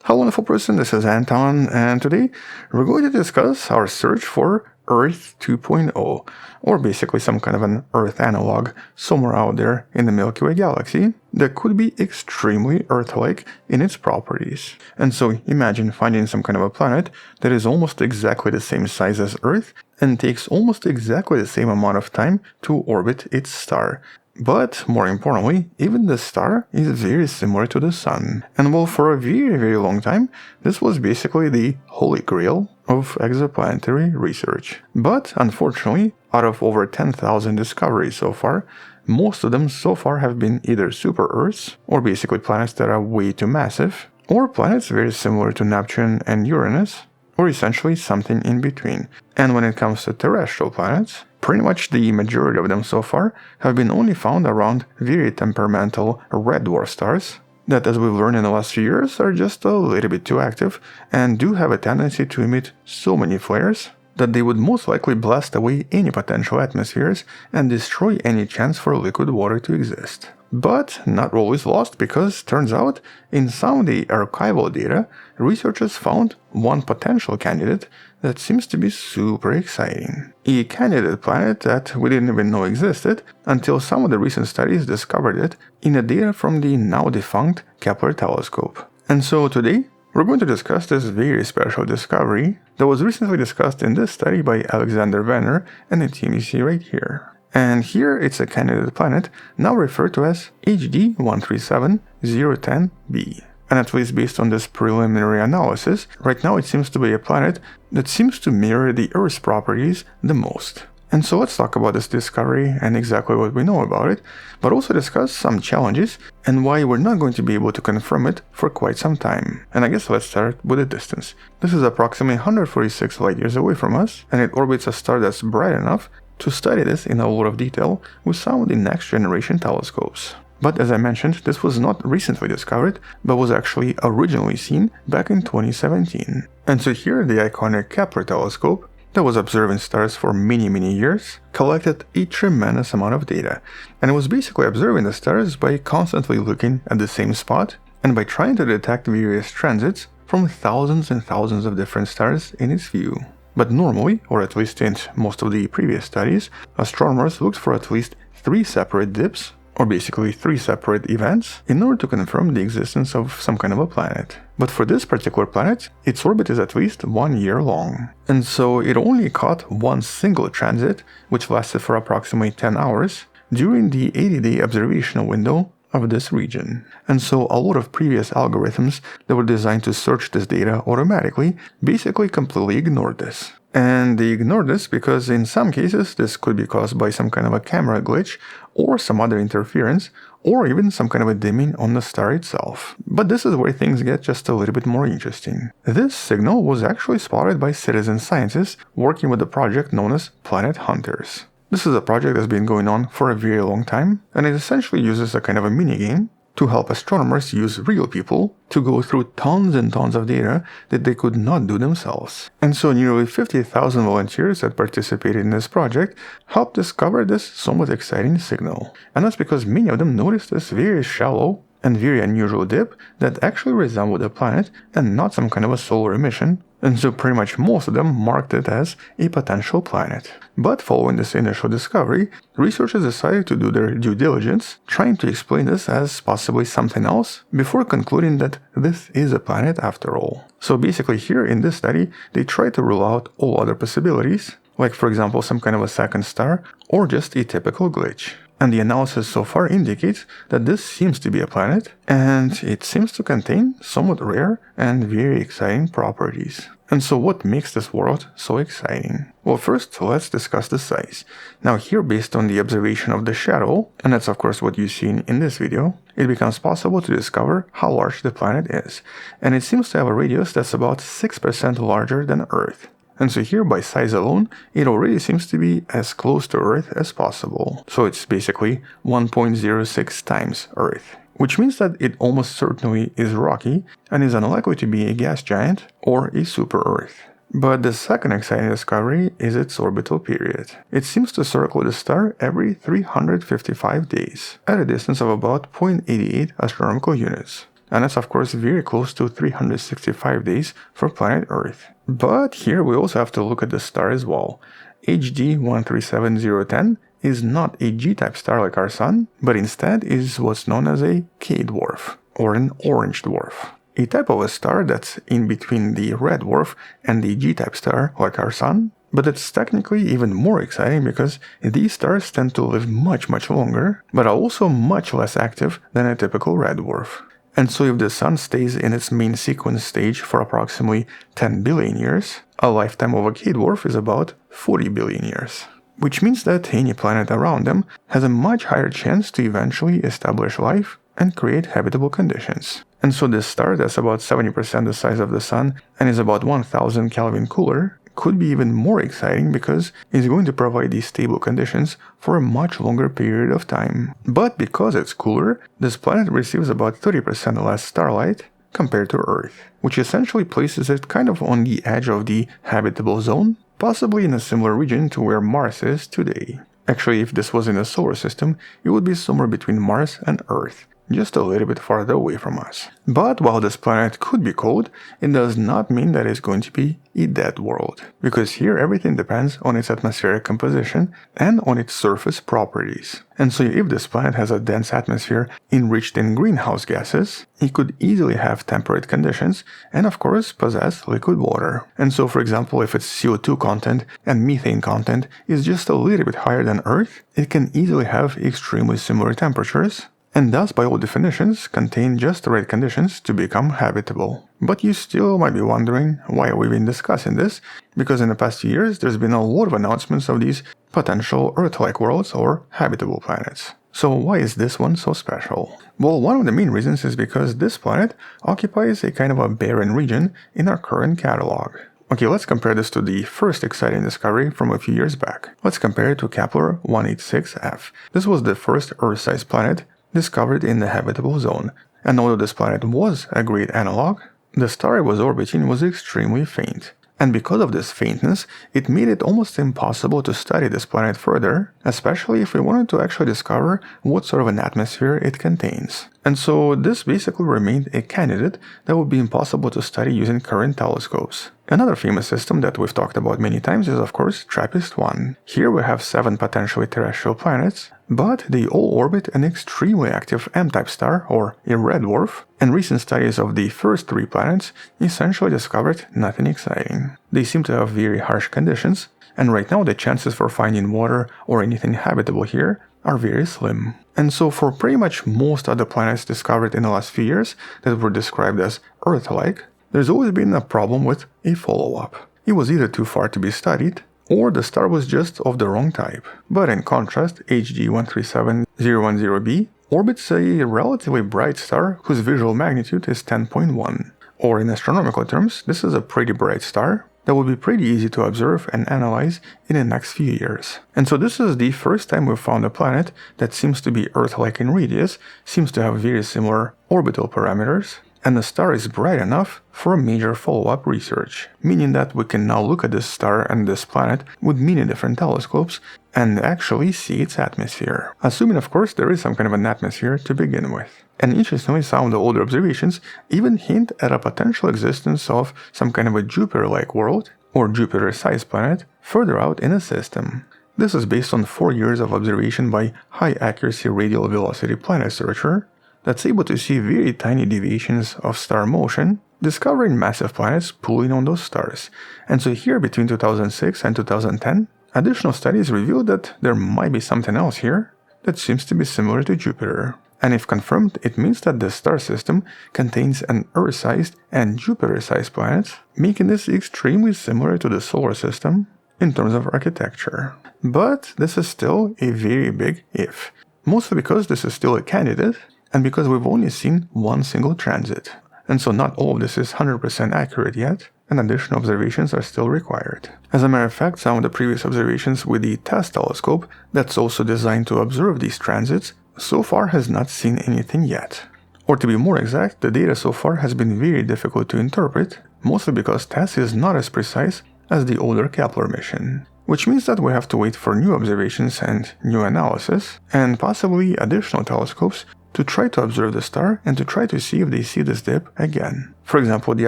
Hello wonderful person, this is Anton, and today we're going to discuss our search for Earth 2.0, or basically some kind of an Earth analog somewhere out there in the Milky Way galaxy that could be extremely Earth-like in its properties. And so imagine finding some kind of a planet that is almost exactly the same size as Earth and takes almost exactly the same amount of time to orbit its star. But, more importantly, even the star is very similar to the Sun. And well, for a very long time, this was basically the holy grail of exoplanetary research. But, unfortunately, out of over 10,000 discoveries so far, most of them so far have been either super-Earths, or basically planets that are way too massive, or planets very similar to Neptune and Uranus, or essentially something in between. And when it comes to terrestrial planets, pretty much the majority of them so far have been only found around very temperamental red dwarf stars that, as we've learned in the last few years, are just a little bit too active and do have a tendency to emit so many flares that they would most likely blast away any potential atmospheres and destroy any chance for liquid water to exist. But not all is lost, because turns out in some of the archival data, researchers found one potential candidate that seems to be super exciting. A candidate planet that we didn't even know existed until some of the recent studies discovered it in the data from the now defunct Kepler telescope. And so today, we're going to discuss this very special discovery that was recently discussed in this study by Alexander Venner and the team you see right here. And here it's a candidate planet now referred to as HD 137010b. And at least based on this preliminary analysis, right now it seems to be a planet that seems to mirror the Earth's properties the most. And so let's talk about this discovery and exactly what we know about it, but also discuss some challenges and why we're not going to be able to confirm it for quite some time. And I guess let's start with the distance. This is approximately 146 light years away from us, and it orbits a star that's bright enough to study this in a lot of detail with some of the next generation telescopes. But as I mentioned, this was not recently discovered, but was actually originally seen back in 2017. And so here the iconic Kepler telescope, that was observing stars for many years, collected a tremendous amount of data. And it was basically observing the stars by constantly looking at the same spot and by trying to detect various transits from thousands and thousands of different stars in its view. But normally, or at least in most of the previous studies, astronomers looked for at least 3 separate dips, or basically 3 separate events, in order to confirm the existence of some kind of a planet. But for this particular planet, its orbit is at least 1 year long. And so it only caught one single transit, which lasted for approximately 10 hours, during the 80-day observational window of this region. And so a lot of previous algorithms that were designed to search this data automatically basically completely ignored this. And they ignored this because in some cases this could be caused by some kind of a camera glitch or some other interference, or even some kind of a dimming on the star itself. But this is where things get just a little bit more interesting. This signal was actually spotted by citizen scientists working with a project known as Planet Hunters. This is a project that's been going on for a very long time, and it essentially uses a kind of a mini-game to help astronomers use real people to go through tons and tons of data that they could not do themselves. And so nearly 50,000 volunteers that participated in this project helped discover this somewhat exciting signal. And that's because many of them noticed this very shallow and very unusual dip that actually resembled a planet and not some kind of a solar emission, and so pretty much most of them marked it as a potential planet. But following this initial discovery, researchers decided to do their due diligence, trying to explain this as possibly something else, before concluding that this is a planet after all. So basically here in this study, they tried to rule out all other possibilities, like for example some kind of a second star, or just a typical glitch. And the analysis so far indicates that this seems to be a planet, and it seems to contain somewhat rare and very exciting properties. And so what makes this world so exciting? Well, first let's discuss the size. Now here, based on the observation of the shadow, and that's of course what you've seen in this video, it becomes possible to discover how large the planet is. And it seems to have a radius that's about 6% larger than Earth. And so here, by size alone, it already seems to be as close to Earth as possible. So it's basically 1.06 times Earth, which means that it almost certainly is rocky and is unlikely to be a gas giant or a super-Earth. But the second exciting discovery is its orbital period. It seems to circle the star every 355 days, at a distance of about 0.88 astronomical units. and that's of course very close to 365 days for planet Earth. But here we also have to look at the star as well. HD 137010 is not a G-type star like our Sun, but instead is what's known as a K-dwarf, or an orange dwarf. A type of a star that's in between the red dwarf and the G-type star like our Sun, but it's technically even more exciting because these stars tend to live much longer, but are also much less active than a typical red dwarf. And so if the Sun stays in its main sequence stage for approximately 10 billion years, a lifetime of a K-dwarf is about 40 billion years. Which means that any planet around them has a much higher chance to eventually establish life and create habitable conditions. And so this star that's about 70% the size of the Sun and is about 1000 Kelvin cooler could be even more exciting because it's going to provide these stable conditions for a much longer period of time. But because it's cooler, this planet receives about 30% less starlight compared to Earth, which essentially places it kind of on the edge of the habitable zone, possibly in a similar region to where Mars is today. Actually, if this was in a solar system, it would be somewhere between Mars and Earth, just a little bit farther away from us. But while this planet could be cold, it does not mean that it's going to be a dead world, because here everything depends on its atmospheric composition and on its surface properties. And so if this planet has a dense atmosphere enriched in greenhouse gases, it could easily have temperate conditions and of course possess liquid water. And so for example, if its CO2 content and methane content is just a little bit higher than Earth, it can easily have extremely similar temperatures, and thus by all definitions contain just the right conditions to become habitable. But you still might be wondering why we've been discussing this, because in the past few years there's been a lot of announcements of these potential Earth-like worlds or habitable planets. So why is this one so special? Well, one of the main reasons is because this planet occupies a kind of a barren region in our current catalog. Okay, let's compare this to the first exciting discovery from a few years back. Let's compare it to Kepler 186f. This was the first Earth-sized planet discovered in the habitable zone, and although this planet was a great analog, the star it was orbiting was extremely faint. And because of this faintness, it made it almost impossible to study this planet further, especially if we wanted to actually discover what sort of an atmosphere it contains. And so this basically remained a candidate that would be impossible to study using current telescopes. Another famous system that we've talked about many times is of course TRAPPIST-1. Here we have 7 potentially terrestrial planets, but they all orbit an extremely active M-type star, or a red dwarf, and recent studies of the first 3 planets essentially discovered nothing exciting. They seem to have very harsh conditions, and right now the chances for finding water or anything habitable here are very slim. And so for pretty much most other planets discovered in the last few years that were described as Earth-like, there's always been a problem with a follow-up. It was either too far to be studied, or the star was just of the wrong type. But in contrast, HD 137010b orbits a relatively bright star whose visual magnitude is 10.1. Or in astronomical terms, this is a pretty bright star that will be pretty easy to observe and analyze in the next few years. And so this is the first time we've found a planet that seems to be Earth-like in radius, seems to have very similar orbital parameters, and the star is bright enough for a major follow-up research, meaning that we can now look at this star and this planet with many different telescopes and actually see its atmosphere. Assuming of course there is some kind of an atmosphere to begin with. And interestingly, some of the older observations even hint at a potential existence of some kind of a Jupiter-like world, or Jupiter-sized planet, further out in the system. This is based on 4 years of observation by high-accuracy radial velocity planet searcher, that's able to see very tiny deviations of star motion, discovering massive planets pulling on those stars. And so here between 2006 and 2010, additional studies revealed that there might be something else here that seems to be similar to Jupiter. And if confirmed, it means that the star system contains an Earth-sized and Jupiter-sized planets, making this extremely similar to the solar system in terms of architecture. But this is still a very big if, mostly because this is still a candidate, and because we've only seen one single transit. And so not all of this is 100% accurate yet, and additional observations are still required. As a matter of fact, some of the previous observations with the TESS telescope, that's also designed to observe these transits, so far has not seen anything yet. Or to be more exact, the data so far has been very difficult to interpret, mostly because TESS is not as precise as the older Kepler mission. Which means that we have to wait for new observations and new analysis, and possibly additional telescopes to try to observe the star and to try to see if they see this dip again. For example, the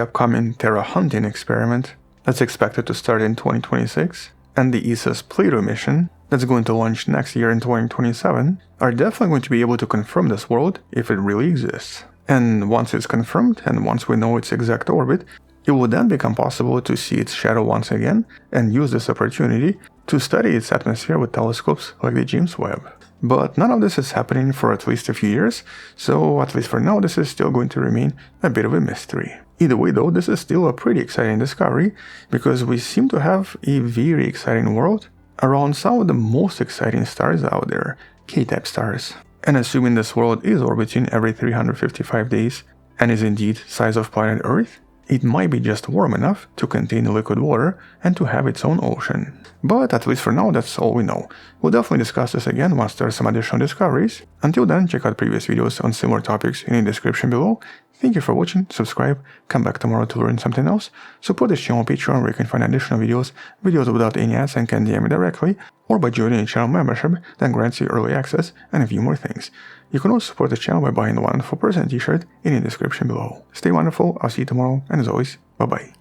upcoming Terra hunting experiment that's expected to start in 2026 and the ESA's Plato mission that's going to launch next year in 2027 are definitely going to be able to confirm this world if it really exists. And once it's confirmed and once we know its exact orbit, it will then become possible to see its shadow once again and use this opportunity to study its atmosphere with telescopes like the James Webb. But none of this is happening for at least a few years, so at least for now this is still going to remain a bit of a mystery. Either way though, this is still a pretty exciting discovery because we seem to have a very exciting world around some of the most exciting stars out there, K-type stars. And assuming this world is orbiting every 355 days and is indeed size of planet Earth, it might be just warm enough to contain liquid water and to have its own ocean. But at least for now, that's all we know. We'll definitely discuss this again once there are some additional discoveries. Until then, check out previous videos on similar topics in the description below. Thank you for watching, subscribe, come back tomorrow to learn something else, support this channel on Patreon where you can find additional videos without any ads and can DM me directly, or by joining a channel membership that grants you early access and a few more things. You can also support the channel by buying the Wonderful Person t-shirt in the description below. Stay wonderful, I'll see you tomorrow, and as always, bye bye.